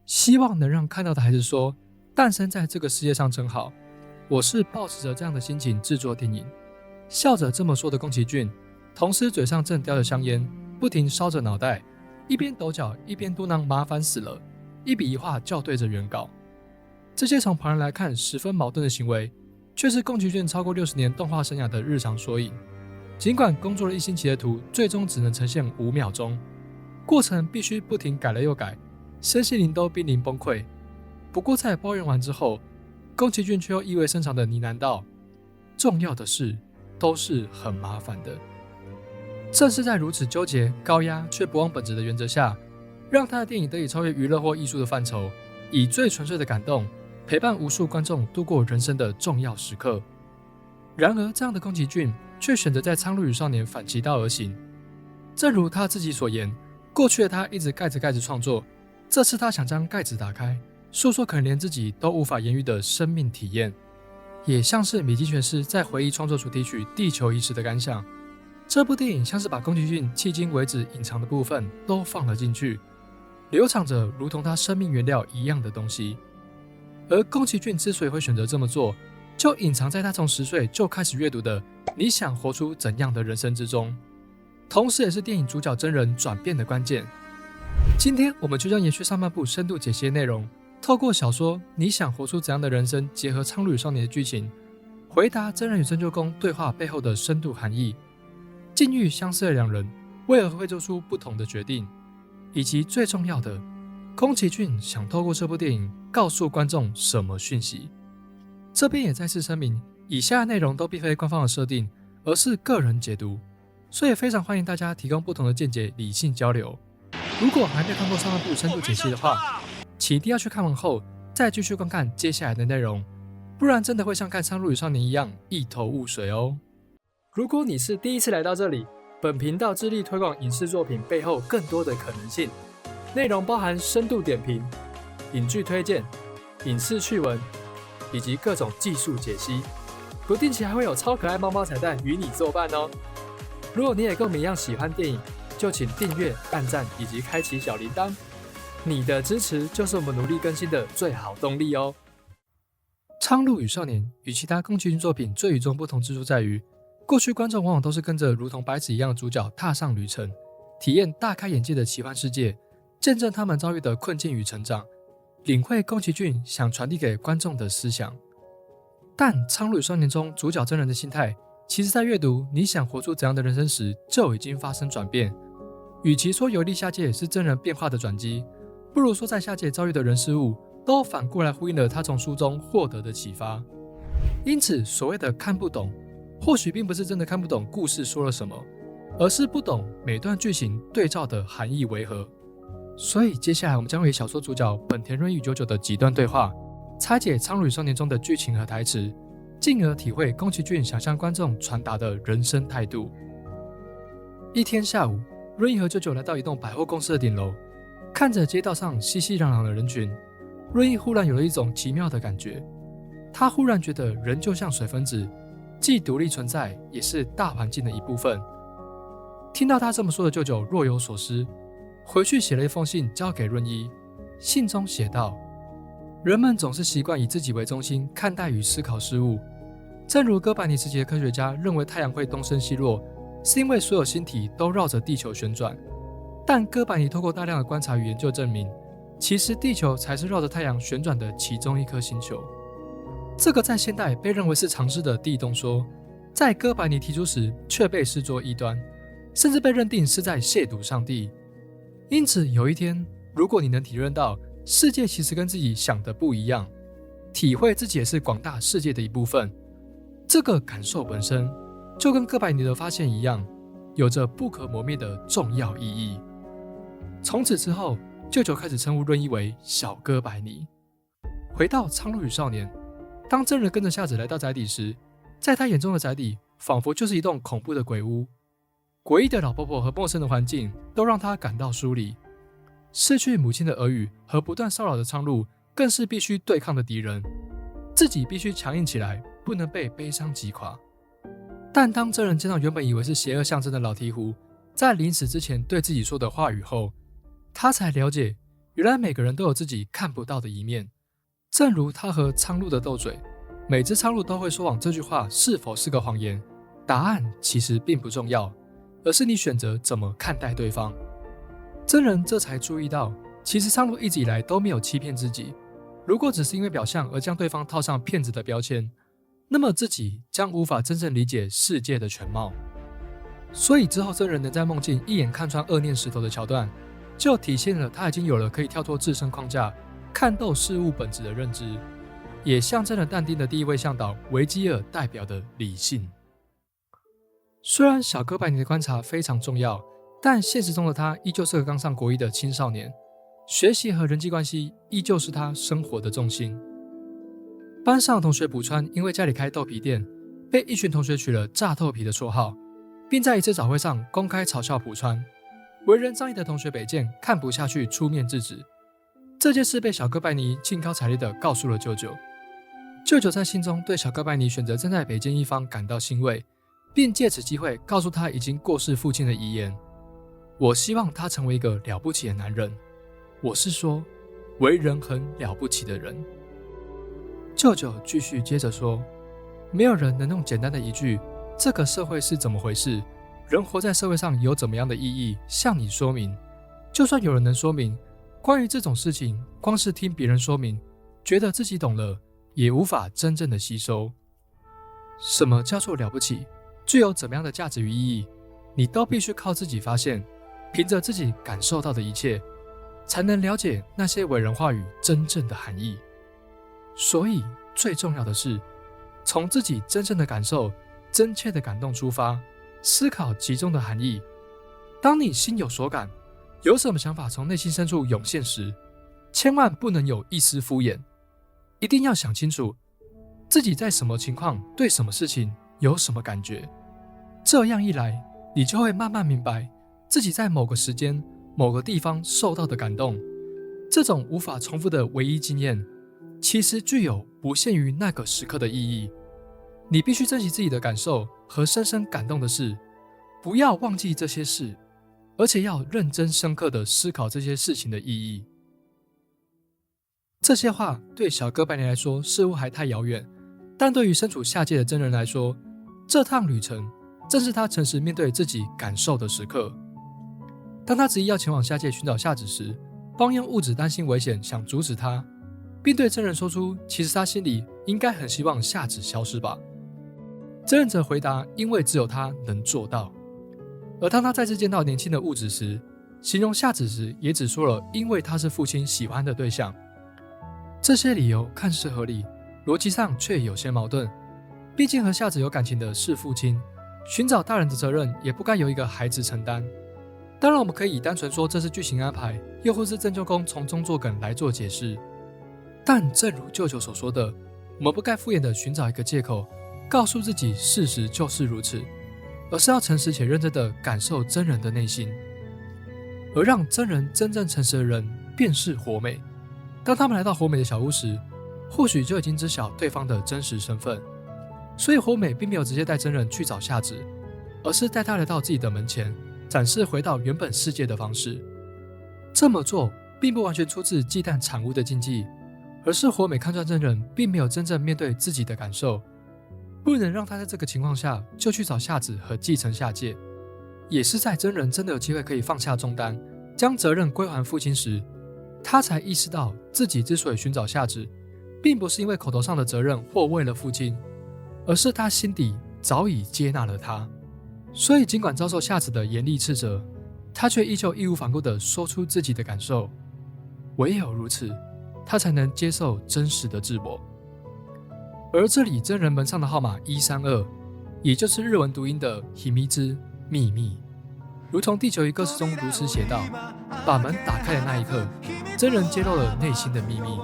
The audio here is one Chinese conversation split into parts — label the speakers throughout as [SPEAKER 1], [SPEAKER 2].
[SPEAKER 1] 希望能让看到的孩子说，诞生在这个世界上真好。我是抱持着这样的心情制作电影。笑着这么说的宫崎骏，同时嘴上正叼着香烟，不停烧着脑袋，一边抖脚一边嘟囔麻烦死了，一笔一画校对着原稿。这些从旁人来看十分矛盾的行为，却是宫崎骏超过60年动画生涯的日常缩影。尽管工作了1星期的图最终只能呈现5秒钟，过程必须不停改了又改，身心灵都濒临崩溃。不过在抱怨完之后，宫崎骏却又意味深长的呢喃道：重要的事都是很麻烦的。正是在如此纠结、高压却不忘本质的原则下，让他的电影得以超越娱乐或艺术的范畴，以最纯粹的感动陪伴无数观众度过人生的重要时刻。然而这样的宫崎骏却选择在《苍鹭与少年》反其道而行。正如他自己所言，过去的他一直盖着盖子创作，这次他想将盖子打开，诉说可能连自己都无法言喻的生命体验。也像是米津玄师在回忆创作主题曲《地球仪时》的感想，这部电影像是把宫崎骏迄今为止隐藏的部分都放了进去，流淌着如同他生命原料一样的东西。而宫崎骏之所以会选择这么做，就隐藏在他从10岁就开始阅读的《你想活出怎样的人生》之中，同时也是电影主角真人转变的关键。今天我们就将延续上半部深度解析的内容，透过小说《你想活出怎样的人生》结合《苍鹭与少年》的剧情，回答真人与针灸工对话背后的深度含义，境遇相似的两人为何会做出不同的决定，以及最重要的，宫崎骏想透过这部电影告诉观众什么讯息。这边也再次声明，以下的内容都并非官方的设定，而是个人解读，所以非常欢迎大家提供不同的见解，理性交流。如果还没有看过上半部深度解析的话，请一定要去看完后再继续观看接下来的内容，不然真的会像看《苍鹭与少年》一样一头雾水哦。如果你是第一次来到这里，本频道致力推广影视作品背后更多的可能性，内容包含深度点评、影剧推荐、影视趣闻，以及各种技术解析，不定期还会有超可爱猫猫彩蛋与你作伴哦。如果你也跟我们一样喜欢电影，就请订阅、按赞以及开启小铃铛，你的支持就是我们努力更新的最好动力哦。《苍鹭与少年》与其他宫崎骏作品最与众不同之处在于，过去观众往往都是跟着如同白纸一样的主角踏上旅程，体验大开眼界的奇幻世界，见证他们遭遇的困境与成长，领会宫崎骏想传递给观众的思想。但《苍鹭与少年》中主角真人的心态，其实在阅读《你想活出怎样的人生》时就已经发生转变。与其说游历下界是真人变化的转机，不如说在下界遭遇的人事物都反过来呼应了他从书中获得的启发。因此所谓的看不懂，或许并不是真的看不懂故事说了什么，而是不懂每段剧情对照的含义为何。所以接下来我们将会以小说主角本田润与九九的几段对话，拆解《苍鹭与少年》中的剧情和台词，进而体会宫崎骏想向观众传达的人生态度。一天下午，润一和九九来到一栋百货公司的顶楼，看着街道上熙熙攘攘的人群，润一忽然有了一种奇妙的感觉。他忽然觉得人就像水分子，既独立存在，也是大环境的一部分。听到他这么说的舅舅若有所思，回去写了一封信交给润一。信中写道：人们总是习惯以自己为中心看待与思考事物，正如哥白尼时期的科学家认为太阳会东升西落，是因为所有星体都绕着地球旋转，但哥白尼透过大量的观察与研究证明，其实地球才是绕着太阳旋转的其中一颗星球。这个在现代被认为是常识的地动说，在哥白尼提出时却被视作异端，甚至被认定是在亵渎上帝。因此有一天，如果你能体认到世界其实跟自己想的不一样，体会自己也是广大世界的一部分，这个感受本身就跟哥白尼的发现一样，有着不可磨灭的重要意义。从此之后，舅舅开始称呼润一为小哥白尼。回到《苍鹭与少年》，当真人跟着夏子来到宅邸时，在他眼中的宅邸仿佛就是一栋恐怖的鬼屋，诡异的老婆婆和陌生的环境都让他感到疏离。失去母亲的耳语和不断骚扰的苍鹭更是必须对抗的敌人，自己必须强硬起来，不能被悲伤击垮。但当真人见到原本以为是邪恶象征的老鹈鹕在临死之前对自己说的话语后，他才了解原来每个人都有自己看不到的一面。正如他和苍鹭的斗嘴，每只苍鹭都会说谎，这句话是否是个谎言，答案其实并不重要，而是你选择怎么看待对方。真人这才注意到，其实苍鹭一直以来都没有欺骗自己，如果只是因为表象而将对方套上骗子的标签，那么自己将无法真正理解世界的全貌。所以之后真人能在梦境一眼看穿恶念石头的桥段，就体现了他已经有了可以跳脱自身框架看透事物本质的认知，也象征了但丁的第一位向导维基尔代表的理性。虽然小哥白尼的观察非常重要，但现实中的他依旧是个刚上国一的青少年，学习和人际关系依旧是他生活的重心。班上的同学卜川因为家里开豆皮店，被一群同学取了炸豆皮的绰号，并在一次早会上公开嘲笑卜川。为人仗义的同学北见看不下去，出面制止。这件事被小哥白尼兴高采烈地告诉了舅舅。舅舅在信中对小哥白尼选择站在北见一方感到欣慰，并借此机会告诉他已经过世父亲的遗言：我希望他成为一个了不起的男人，我是说为人很了不起的人。舅舅继续接着说，没有人能用简单的一句这个社会是怎么回事，人活在社会上有怎么样的意义向你说明。就算有人能说明，关于这种事情光是听别人说明，觉得自己懂了，也无法真正的吸收。什么叫做了不起，具有怎么样的价值与意义，你都必须靠自己发现，凭着自己感受到的一切，才能了解那些伟人话语真正的含义。所以最重要的是从自己真正的感受、真切的感动出发，思考其中的含义。当你心有所感，有什么想法从内心深处涌现时，千万不能有一丝敷衍，一定要想清楚自己在什么情况对什么事情有什么感觉。这样一来，你就会慢慢明白自己在某个时间、某个地方受到的感动。这种无法重复的唯一经验，其实具有不限于那个时刻的意义。你必须珍惜自己的感受和深深感动的事，不要忘记这些事，而且要认真深刻地思考这些事情的意义。这些话对小哥白尼来说似乎还太遥远，但对于身处下界的真人来说，这趟旅程正是他诚实面对自己感受的时刻。当他执意要前往下界寻找夏子时，帮佣雾子担心危险，想阻止他，并对真人说出其实他心里应该很希望夏子消失吧。真人则回答，因为只有他能做到。而当他再次见到年轻的雾子时，形容夏子时也只说了因为他是父亲喜欢的对象。这些理由看似合理，逻辑上却有些矛盾。毕竟和夏子有感情的是父亲，寻找大人的责任也不该由一个孩子承担。当然我们可以单纯说这是剧情安排，又或是郑舅公从中作梗来做解释，但正如舅舅所说的，我们不该敷衍地寻找一个借口告诉自己事实就是如此，而是要诚实且认真地感受真人的内心。而让真人真正诚实的人便是火美。当他们来到火美的小屋时，或许就已经知晓对方的真实身份，所以火美并没有直接带真人去找夏子，而是带他来到自己的门前，展示回到原本世界的方式。这么做并不完全出自忌惮产物的禁忌，而是火美看穿真人并没有真正面对自己的感受，不能让他在这个情况下就去找夏子和继承下界。也是在真人真的有机会可以放下重担，将责任归还父亲时，他才意识到自己之所以寻找夏子，并不是因为口头上的责任或为了父亲，而是他心底早已接纳了他。所以尽管遭受夏子的严厉斥责，他却依旧义无反顾地说出自己的感受。唯有如此，他才能接受真实的自我。而这里真人门上的号码132，也就是日文读音的秘密之秘密，如同地球仪歌词中如此写道：把门打开的那一刻，真人揭露了内心的秘密。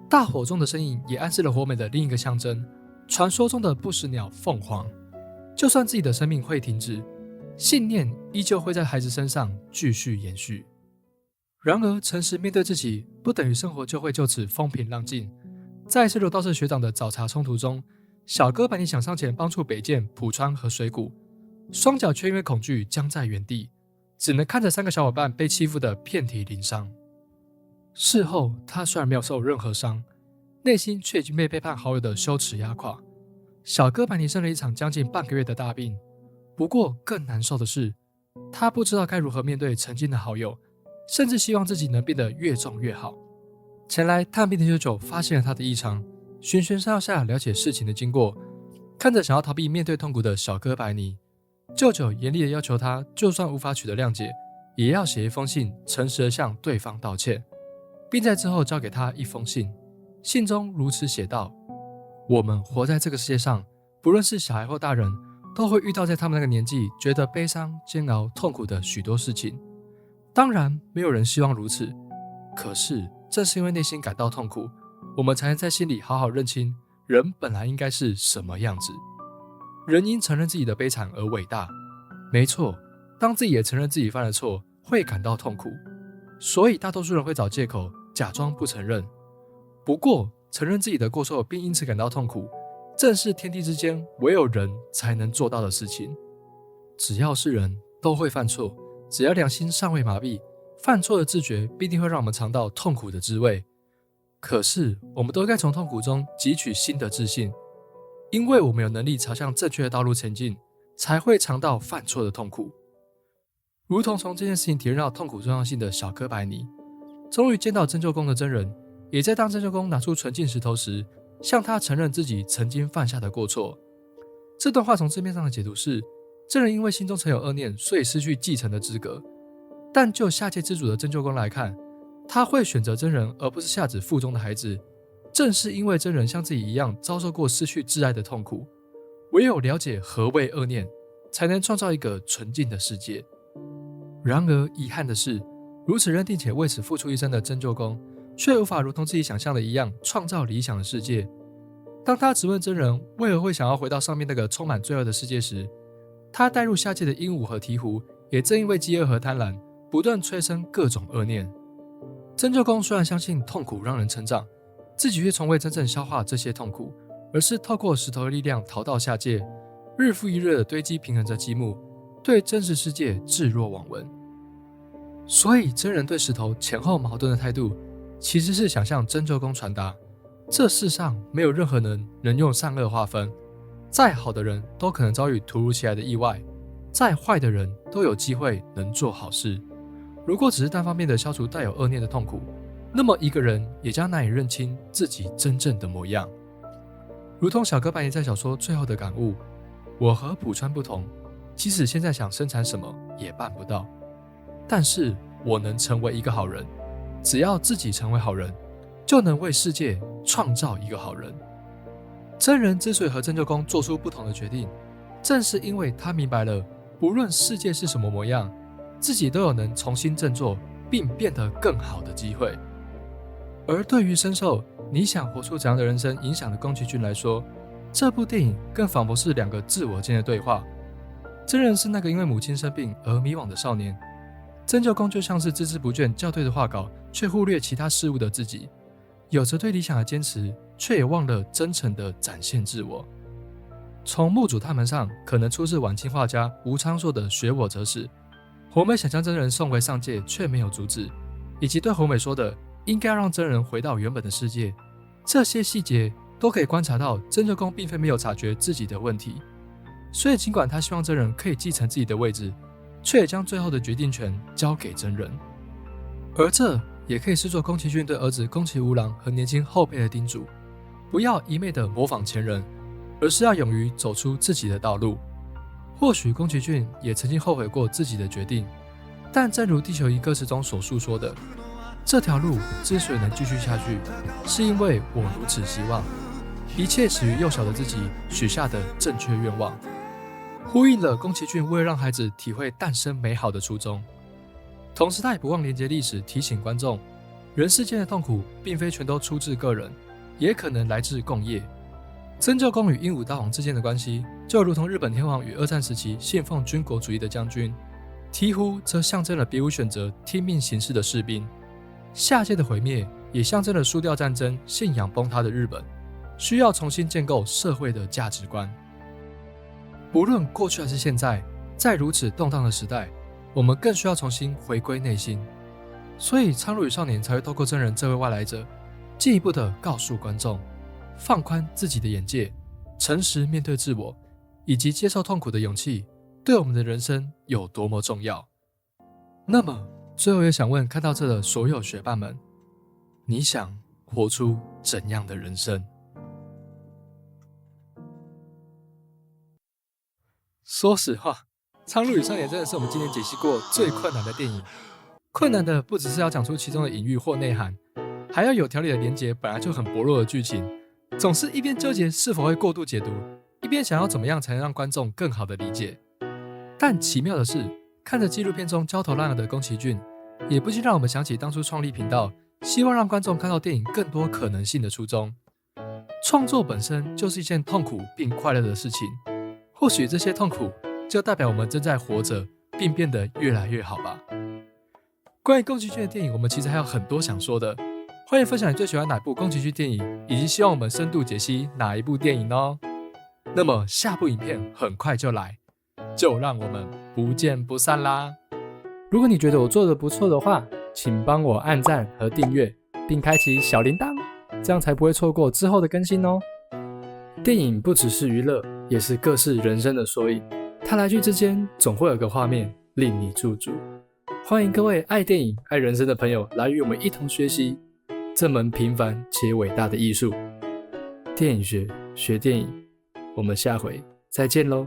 [SPEAKER 1] 大火中的身影也暗示了火美的另一个象征，传说中的不死鸟凤凰。就算自己的生命会停止，信念依旧会在孩子身上继续延续。然而诚实面对自己，不等于生活就会就此风平浪静。在一次柔道社学长的找茬冲突中，小哥白尼想上前帮助北见、浦川和水谷，双脚却因为恐惧僵在原地，只能看着3个小伙伴被欺负得遍体鳞伤。事后他虽然没有受任何伤，内心却已经被背叛好友的羞耻压垮。小哥白尼生了一场将近半个月的大病，不过更难受的是，他不知道该如何面对曾经的好友，甚至希望自己能变得越重越好。前来探病的舅舅发现了他的异常，循循善诱下了解事情的经过。看着想要逃避面对痛苦的小哥白尼，舅舅严厉地要求他，就算无法取得谅解，也要写一封信，诚实地向对方道歉，并在之后交给他一封信。信中如此写道：我们活在这个世界上，不论是小孩或大人，都会遇到在他们那个年纪觉得悲伤、煎熬、痛苦的许多事情。当然，没有人希望如此。可是，正是因为内心感到痛苦，我们才能在心里好好认清人本来应该是什么样子。人因承认自己的悲惨而伟大。没错，当自己也承认自己犯了错，会感到痛苦，所以大多数人会找借口，假装不承认。不过，承认自己的过错并因此感到痛苦，正是天地之间唯有人才能做到的事情。只要是人都会犯错，只要良心尚未麻痹，犯错的自觉必定会让我们尝到痛苦的滋味。可是，我们都该从痛苦中汲取新的自信，因为我们有能力朝向正确的道路前进，才会尝到犯错的痛苦。如同从这件事情体认到痛苦重要性的小哥白尼，终于见到真救公的真人，也在当真救公拿出纯净石头时，向他承认自己曾经犯下的过错。这段话从字面上的解读是，真人因为心中曾有恶念，所以失去继承的资格。但就下界之主的真救公来看，他会选择真人而不是下子腹中的孩子，正是因为真人像自己一样遭受过失去挚爱的痛苦。唯有了解何谓恶念，才能创造一个纯净的世界。然而遗憾的是，如此认定且为此付出一生的真救公，却无法如同自己想象的一样创造理想的世界。当他质问真人为何会想要回到上面那个充满罪恶的世界时，他带入下界的鹦鹉和鹈鹕，也正因为饥饿和贪婪，不断催生各种恶念。真救公虽然相信痛苦让人成长，自己却从未真正消化这些痛苦，而是透过石头的力量逃到下界，日复一日的堆积平衡着积木，对真实世界置若罔闻。所以真人对石头前后矛盾的态度，其实是想向真救公传达，这世上没有任何人能用善恶划分，再好的人都可能遭遇突如其来的意外，再坏的人都有机会能做好事。如果只是单方面的消除带有恶念的痛苦，那么一个人也将难以认清自己真正的模样。如同小哥白尼在小说最后的感悟，我和浦川不同，即使现在想生产什么也办不到，但是我能成为一个好人，只要自己成为好人，就能为世界创造一个好人。真人之所以和真救公做出不同的决定，正是因为他明白了，不论世界是什么模样，自己都有能重新振作并变得更好的机会。而对于深受你想活出怎样的人生影响的宫崎骏来说，这部电影更仿佛是两个自我间的对话。真人是那个因为母亲生病而迷惘的少年，真救公就像是孜孜不倦校对的画稿却忽略其他事物的自己，有着对理想的坚持，却也忘了真诚地展现自我。从墓主踏门上可能出自晚清画家吴昌硕的学我者史，火美想将真人送回上界却没有阻止，以及对火美说的应该让真人回到原本的世界，这些细节都可以观察到真救公并非没有察觉自己的问题。所以尽管他希望真人可以继承自己的位置，却也将最后的决定权交给真人。而这也可以视作宫崎骏对儿子宫崎吾郎和年轻后辈的叮嘱，不要一昧的模仿前人，而是要勇于走出自己的道路。或许宫崎骏也曾经后悔过自己的决定，但正如地球仪歌词中所述说的，这条路之所以能继续下去，是因为我如此希望，一切始于幼小的自己许下的正确愿望，呼应了宫崎骏为了让孩子体会诞生美好的初衷。同时他也不忘连接历史，提醒观众，人世间的痛苦并非全都出自个人，也可能来自共业。真救公与鹦鹉大王之间的关系，就如同日本天皇与二战时期信奉军国主义的将军，鹈鹕则象征了别无选择听命行事的士兵。下界的毁灭也象征了输掉战争、信仰崩塌的日本，需要重新建构社会的价值观。不论过去还是现在，在如此动荡的时代，我们更需要重新回归内心，所以苍鹭与少年才会透过真人这位外来者，进一步的告诉观众，放宽自己的眼界，诚实面对自我，以及接受痛苦的勇气，对我们的人生有多么重要。那么最后也想问看到这的所有学伴们，你想活出怎样的人生？说实话，苍鹭与少年真的是我们今年解析过最困难的电影。困难的不只是要讲出其中的隐喻或内涵，还要有条理的连结本来就很薄弱的剧情，总是一边纠结是否会过度解读，一边想要怎么样才能让观众更好的理解。但奇妙的是，看着纪录片中焦头烂额的宫崎骏，也不禁让我们想起当初创立频道，希望让观众看到电影更多可能性的初衷。创作本身就是一件痛苦并快乐的事情，或许这些痛苦就代表我们正在活着，并变得越来越好吧。关于宫崎骏的电影，我们其实还有很多想说的，欢迎分享你最喜欢哪部宫崎骏电影，以及希望我们深度解析哪一部电影哦。那么下部影片很快就来，就让我们不见不散啦！如果你觉得我做的不错的话，请帮我按赞和订阅，并开启小铃铛，这样才不会错过之后的更新哦。电影不只是娱乐，也是各式人生的缩影，它来去之间总会有个画面令你驻足。欢迎各位爱电影、爱人生的朋友来与我们一同学习这门平凡且伟大的艺术——电影学，学电影。我们下回再见喽！